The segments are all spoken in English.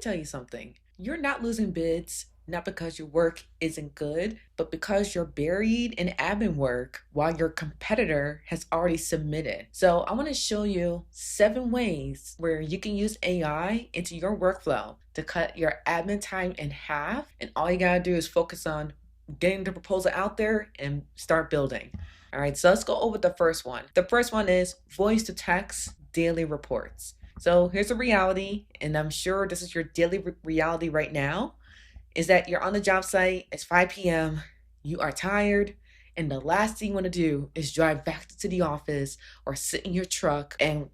tell you something. You're not losing bids, not because your work isn't good, but because you're buried in admin work while your competitor has already submitted. So I want to show you 7 ways where you can use AI into your workflow to cut your admin time in half. And all you gotta do is focus on getting the proposal out there and start building. All right, so let's go over the first one. The first one is voice to text daily reports. So here's a reality, and I'm sure this is your daily reality right now, is that you're on the job site, it's 5 p.m., you are tired, and the last thing you want to do is drive back to the office or sit in your truck and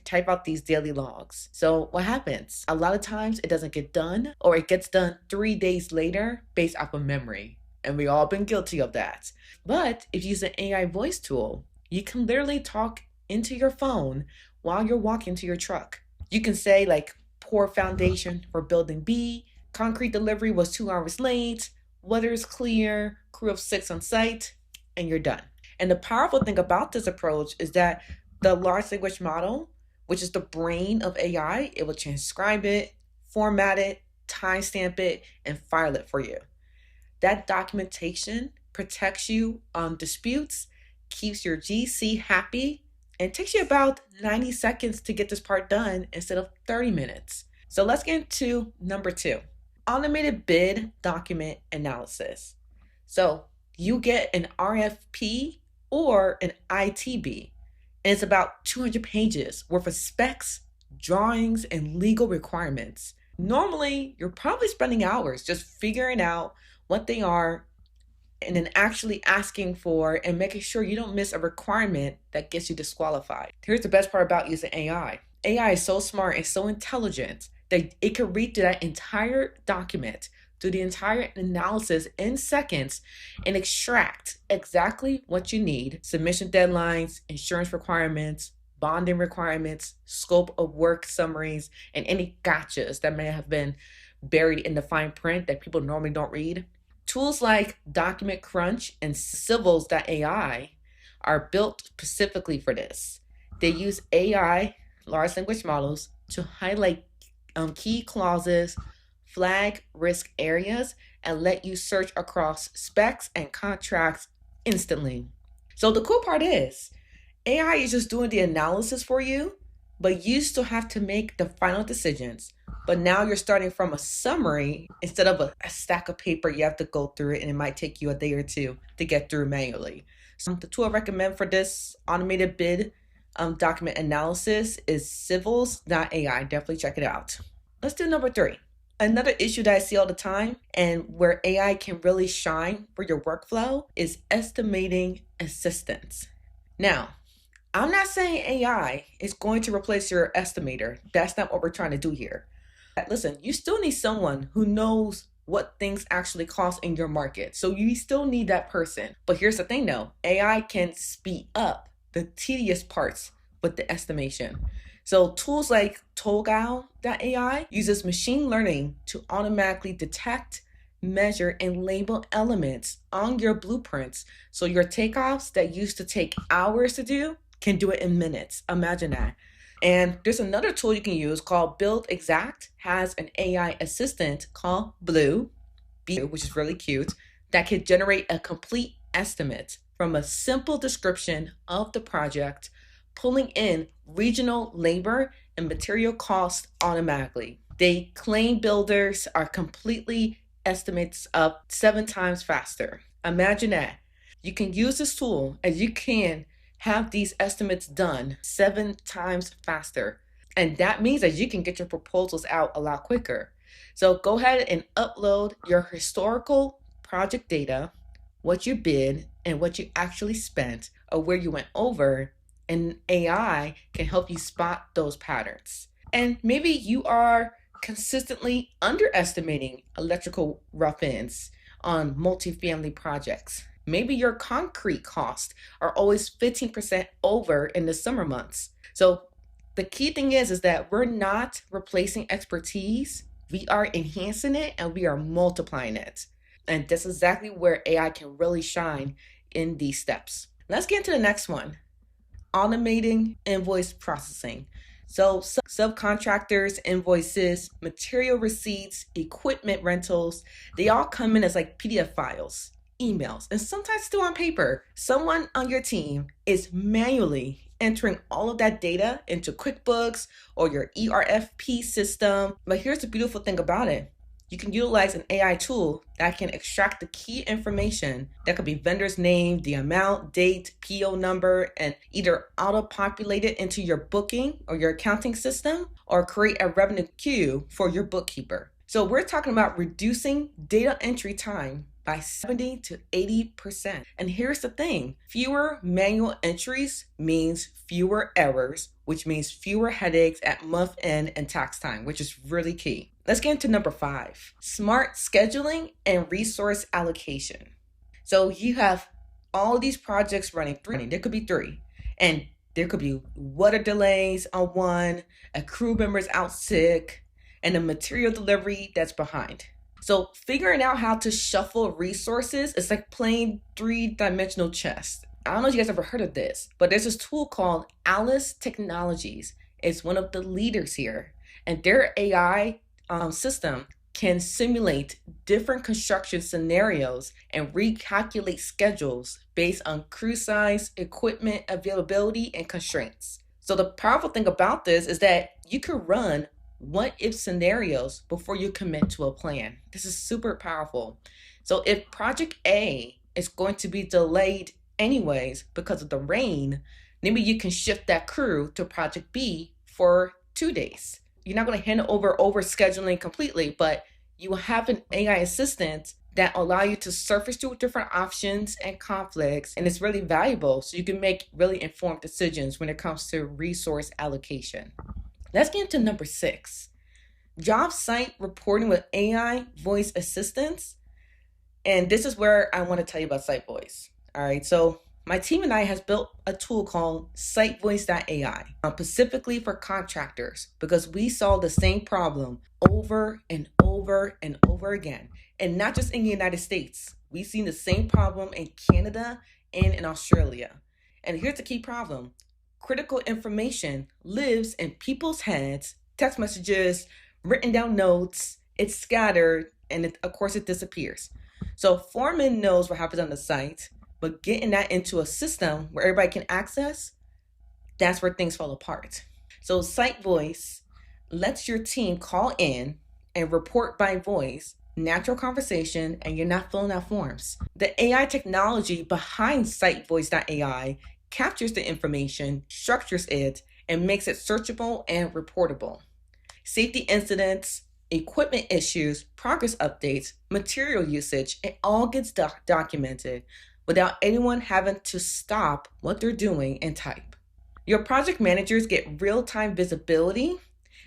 type out these daily logs. So what happens? A lot of times it doesn't get done, or it gets done 3 days later based off of memory. And we all been guilty of that. But if you use an AI voice tool, you can literally talk into your phone while you're walking to your truck. You can say like, poor foundation for building B, concrete delivery was 2 hours late, weather is clear, crew of 6 on site, and you're done. And the powerful thing about this approach is that the large language model, which is the brain of AI, it will transcribe it, format it, timestamp it, and file it for you. That documentation protects you on disputes, keeps your GC happy, and takes you about 90 seconds to get this part done instead of 30 minutes. So let's get into number 2, automated bid document analysis. So you get an RFP or an ITB, and it's about 200 pages worth of specs, drawings, and legal requirements. Normally, you're probably spending hours just figuring out what they are and then actually asking for and making sure you don't miss a requirement that gets you disqualified. Here's the best part about using AI. AI is so smart and so intelligent that it can read through that entire document, do the entire analysis in seconds, and extract exactly what you need: submission deadlines, insurance requirements, bonding requirements, scope of work summaries, and any gotchas that may have been buried in the fine print that people normally don't read. Tools like Document Crunch and Civils.ai are built specifically for this. They use AI, large language models, to highlight key clauses, flag risk areas, and let you search across specs and contracts instantly. So the cool part is, AI is just doing the analysis for you, but you still have to make the final decisions. But now you're starting from a summary instead of a stack of paper you have to go through it, and it might take you a day or two to get through manually. So the tool I recommend for this automated bid document analysis is Civils.ai. Definitely check it out. Let's do number 3. Another issue that I see all the time and where AI can really shine for your workflow is estimating assistance. Now, I'm not saying AI is going to replace your estimator. That's not what we're trying to do here. Listen, you still need someone who knows what things actually cost in your market. So you still need that person. But here's the thing though, AI can speed up the tedious parts with the estimation. So tools like Toggle.ai uses machine learning to automatically detect, measure, and label elements on your blueprints. So your takeoffs that used to take hours to do can do it in minutes. Imagine that. And there's another tool you can use called Build Exact, has an AI assistant called Blue, which is really cute, that can generate a complete estimate from a simple description of the project, pulling in regional labor and material costs automatically. They claim builders are completely estimates up 7 times faster. Imagine that. You can use this tool as you can have these estimates done 7 times faster. And that means that you can get your proposals out a lot quicker. So go ahead and upload your historical project data, what you bid and what you actually spent or where you went over, and AI can help you spot those patterns. And maybe you are consistently underestimating electrical rough-ins on multifamily projects. Maybe your concrete costs are always 15% over in the summer months. So the key thing is that we're not replacing expertise. We are enhancing it and we are multiplying it. And that's exactly where AI can really shine in these steps. Let's get into the next one. Automating invoice processing. So subcontractors, invoices, material receipts, equipment rentals, they all come in as like PDF files, emails, and sometimes still on paper. Someone on your team is manually entering all of that data into QuickBooks or your ERFP system. But here's the beautiful thing about it. You can utilize an AI tool that can extract the key information. That could be vendor's name, the amount, date, PO number, and either auto-populate it into your booking or your accounting system or create a revenue queue for your bookkeeper. So we're talking about reducing data entry time by 70 to 80%. And here's the thing, fewer manual entries means fewer errors, which means fewer headaches at month end and tax time, which is really key. Let's get into number 5, smart scheduling and resource allocation. So you have all these projects running, there could be 3, and there could be water delays on one, a crew member's out sick, and a material delivery that's behind. So figuring out how to shuffle resources is like playing 3-dimensional chess. I don't know if you guys ever heard of this, but there's this tool called Alice Technologies. It's one of the leaders here, and their AI system can simulate different construction scenarios and recalculate schedules based on crew size, equipment availability, and constraints. So the powerful thing about this is that you could run what if scenarios before you commit to a plan. This is super powerful. So if project A is going to be delayed anyways because of the rain, maybe you can shift that crew to project B for 2 days. You're not going to hand over scheduling completely, but you will have an AI assistant that allow you to surface through different options and conflicts, and it's really valuable so you can make really informed decisions when it comes to resource allocation. Let's get into number 6, job site reporting with AI voice assistants. And this is where I want to tell you about Site Voice. All right, so my team and I has built a tool called SiteVoice.ai specifically for contractors because we saw the same problem over and over and over again. And not just in the United States. We've seen the same problem in Canada and in Australia. And here's the key problem. Critical information lives in people's heads, text messages, written down notes, it's scattered, and of course it disappears. So foreman knows what happens on the site, but getting that into a system where everybody can access, that's where things fall apart. So Site Voice lets your team call in and report by voice, natural conversation, and you're not filling out forms. The AI technology behind SiteVoice.ai captures the information, structures it, and makes it searchable and reportable. Safety incidents, equipment issues, progress updates, material usage, it all gets documented without anyone having to stop what they're doing and type. Your project managers get real-time visibility,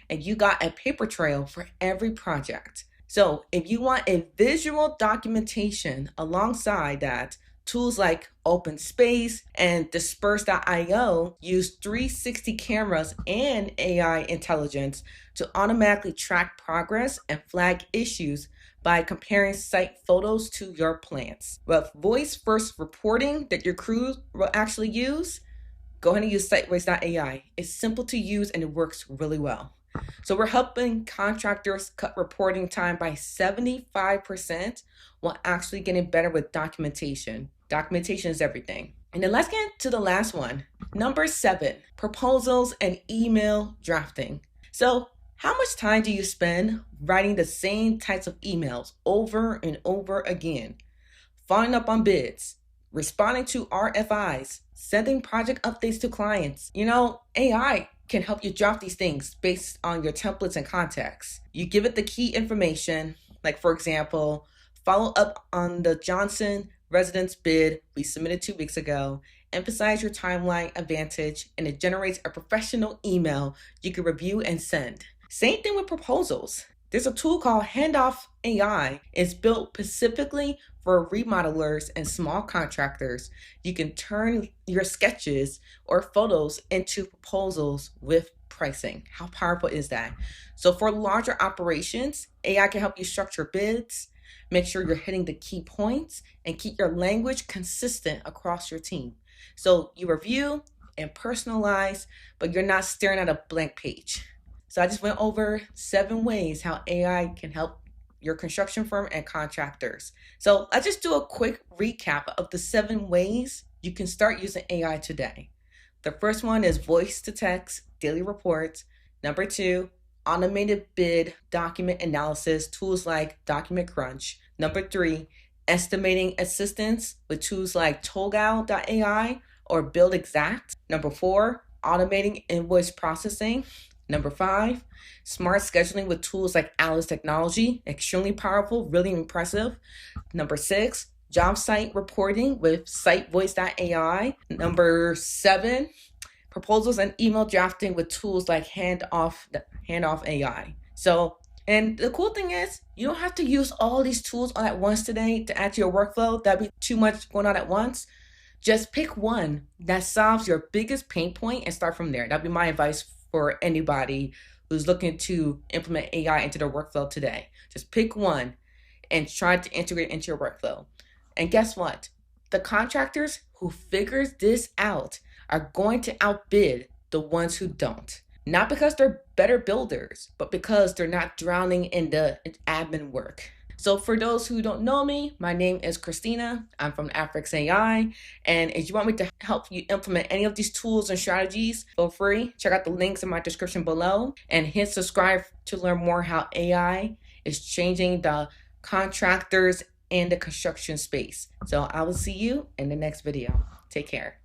and you got a paper trail for every project. So if you want a visual documentation alongside that, tools like OpenSpace and Disperse.io use 360 cameras and AI intelligence to automatically track progress and flag issues by comparing site photos to your plans. With voice-first reporting that your crew will actually use, go ahead and use SiteVoice.ai. It's simple to use and it works really well. So we're helping contractors cut reporting time by 75% while actually getting better with documentation. Documentation is everything. And then let's get to the last one. Number 7, proposals and email drafting. So how much time do you spend writing the same types of emails over and over again? Following up on bids, responding to RFIs, sending project updates to clients. AI can help you draft these things based on your templates and context. You give it the key information, like for example, follow up on the Johnson residence bid we submitted 2 weeks ago, emphasize your timeline advantage, and it generates a professional email you can review and send. Same thing with proposals. There's a tool called Handoff AI. It's built specifically for remodelers and small contractors. You can turn your sketches or photos into proposals with pricing. How powerful is that? So for larger operations, AI can help you structure bids, make sure you're hitting the key points, and keep your language consistent across your team. So you review, and personalized, but you're not staring at a blank page. So I just went over 7 ways how AI can help your construction firm and contractors. So let's just do a quick recap of the 7 ways you can start using AI today. The first one is voice to text, daily reports. Number 2, automated bid document analysis, tools like Document Crunch. Number 3, estimating assistance with tools like Togal.ai or Build Exact. Number 4, automating invoice processing. Number 5, smart scheduling with tools like Alice Technology, extremely powerful, really impressive. Number 6, job site reporting with SiteVoice.ai. Number 7, proposals and email drafting with tools like Handoff AI. So, and the cool thing is, you don't have to use all these tools all at once today to add to your workflow. That'd be too much going on at once. Just pick one that solves your biggest pain point and start from there. That'd be my advice for anybody who's looking to implement AI into their workflow today. Just pick one and try to integrate it into your workflow. And guess what? The contractors who figures this out are going to outbid the ones who don't. Not because they're better builders, but because they're not drowning in the admin work. So for those who don't know me, my name is Christina. I'm from Afrix AI. And if you want me to help you implement any of these tools and strategies, feel free. Check out the links in my description below and hit subscribe to learn more how AI is changing the contractors and the construction space. So I will see you in the next video. Take care.